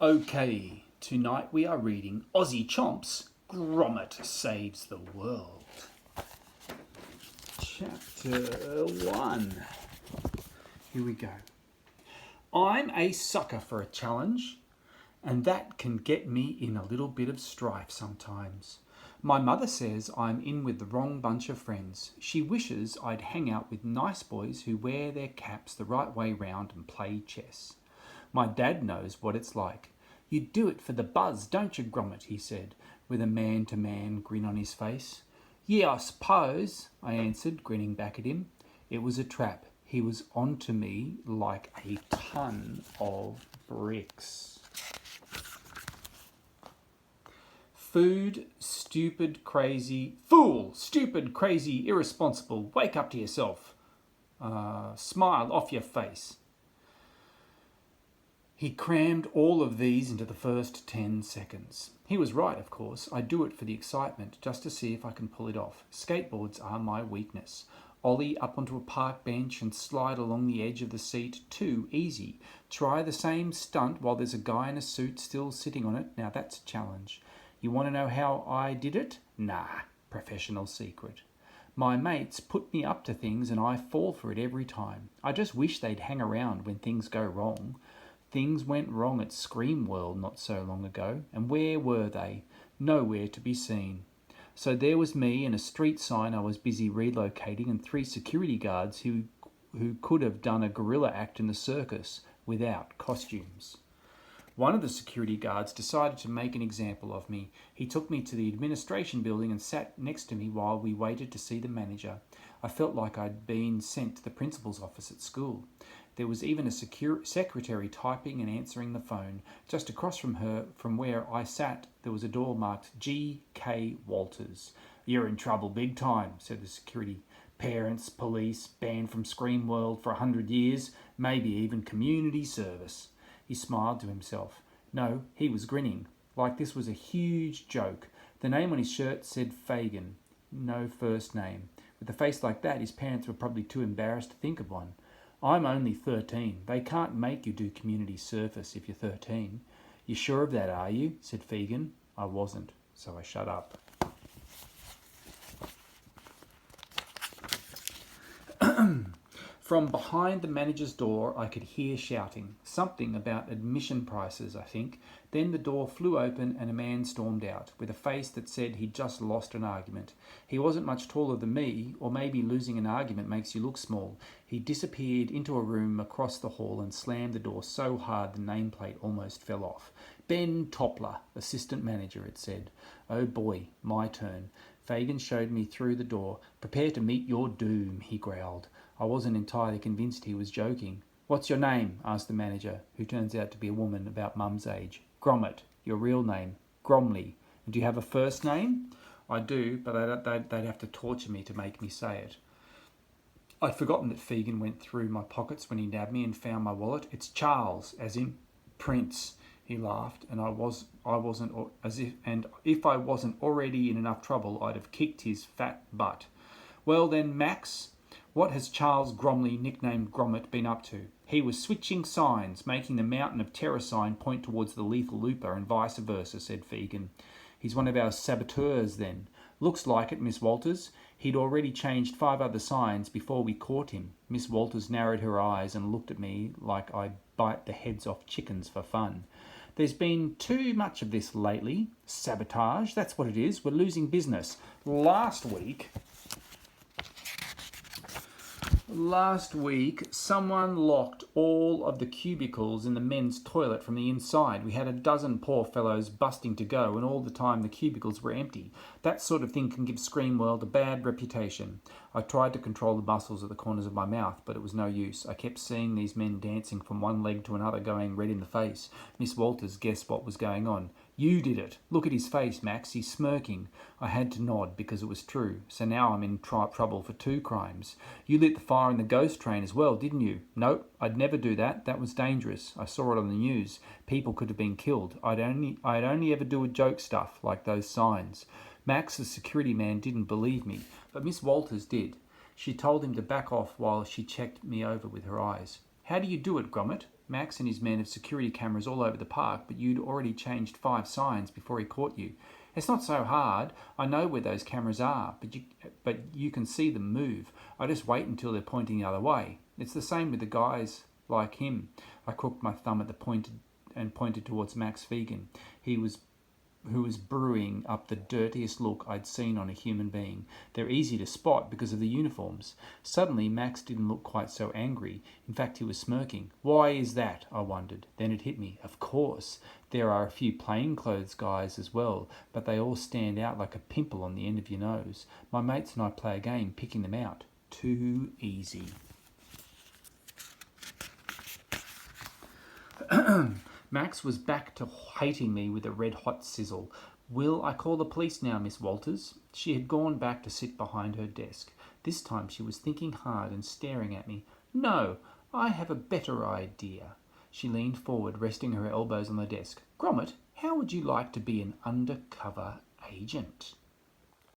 Okay, tonight we are reading Aussie Chomp's Grommet Saves the World. Chapter 1. Here we go. I'm a sucker for a challenge, and that can get me in a little bit of strife sometimes. My mother says I'm in with the wrong bunch of friends. She wishes I'd hang out with nice boys who wear their caps the right way round and play chess. My dad knows what it's like. You do it for the buzz, don't you, Grommet, he said, with a man-to-man grin on his face. Yeah, I suppose, I answered, grinning back at him. It was a trap. He was on to me like a ton of bricks. Food, stupid, crazy, fool, stupid, crazy, irresponsible, wake up to yourself. Smile off your face. He crammed all of these into the first 10 seconds. He was right, of course. I do it for the excitement, just to see if I can pull it off. Skateboards are my weakness. Ollie up onto a park bench and slide along the edge of the seat, too easy. Try the same stunt while there's a guy in a suit still sitting on it. Now that's a challenge. You want to know how I did it? Nah, professional secret. My mates put me up to things and I fall for it every time. I just wish they'd hang around when things go wrong. Things went wrong at Scream World not so long ago, and where were they? Nowhere to be seen. So there was me and a street sign I was busy relocating and 3 security guards who could have done a guerrilla act in the circus without costumes. One of the security guards decided to make an example of me. He took me to the administration building and sat next to me while we waited to see the manager. I felt like I'd been sent to the principal's office at school. There was even a secretary typing and answering the phone. Just across from her, from where I sat, there was a door marked G.K. Walters. You're in trouble big time, said the security. Parents, police, banned from Scream World for 100 years, maybe even community service. He smiled to himself. No, he was grinning, like this was a huge joke. The name on his shirt said Fagin. No first name. With a face like that, his parents were probably too embarrassed to think of one. I'm only 13. They can't make you do community service if you're 13. You sure of that, are you? Said Fagin. I wasn't, so I shut up. From behind the manager's door, I could hear shouting. Something about admission prices, I think. Then the door flew open and a man stormed out, with a face that said he'd just lost an argument. He wasn't much taller than me, or maybe losing an argument makes you look small. He disappeared into a room across the hall and slammed the door so hard the nameplate almost fell off. Ben Toppler, assistant manager, it said. Oh boy, my turn. Fagin showed me through the door. Prepare to meet your doom, he growled. I wasn't entirely convinced he was joking. What's your name? Asked the manager, who turns out to be a woman about Mum's age. Grommet. Your real name? Gromley. And do you have a first name? I do, but they'd have to torture me to make me say it. I'd forgotten that Fagin went through my pockets when he nabbed me and found my wallet. It's Charles, as in Prince. He laughed, and if I wasn't already in enough trouble, I'd have kicked his fat butt. Well then, Max, what has Charles Gromley, nicknamed Grommet, been up to? He was switching signs, making the Mountain of Terror sign point towards the Lethal Looper and vice versa, said Fagin. He's one of our saboteurs then. Looks like it, Miss Walters. He'd already changed 5 other signs before we caught him. Miss Walters narrowed her eyes and looked at me like I bite the heads off chickens for fun. There's been too much of this lately. Sabotage, that's what it is. We're losing business. Last week, someone locked all of the cubicles in the men's toilet from the inside. We had a dozen poor fellows busting to go, and all the time the cubicles were empty. That sort of thing can give Scream World a bad reputation. I tried to control the muscles at the corners of my mouth, but it was no use. I kept seeing these men dancing from one leg to another, going red in the face. Miss Walters guessed what was going on. You did it. Look at his face, Max. He's smirking. I had to nod because it was true. So now I'm in trouble for 2 crimes. You lit the fire in the ghost train as well, didn't you? Nope, I'd never do that. That was dangerous. I saw it on the news. People could have been killed. I'd only ever do a joke stuff like those signs. Max, the security man, didn't believe me, but Miss Walters did. She told him to back off while she checked me over with her eyes. How do you do it, Grommet? Max and his men have security cameras all over the park, but you'd already changed 5 signs before he caught you. It's not so hard. I know where those cameras are, but you can see them move. I just wait until they're pointing the other way. It's the same with the guys like him. I crooked my thumb at the point and pointed towards Max Vegan. Who was brewing up the dirtiest look I'd seen on a human being. They're easy to spot because of the uniforms. Suddenly, Max didn't look quite so angry. In fact, he was smirking. Why is that? I wondered. Then it hit me. Of course, there are a few plainclothes guys as well, but they all stand out like a pimple on the end of your nose. My mates and I play a game picking them out. Too easy. Max was back to hating me with a red-hot sizzle. Will I call the police now, Miss Walters? She had gone back to sit behind her desk. This time she was thinking hard and staring at me. No, I have a better idea. She leaned forward, resting her elbows on the desk. Grommet, how would you like to be an undercover agent?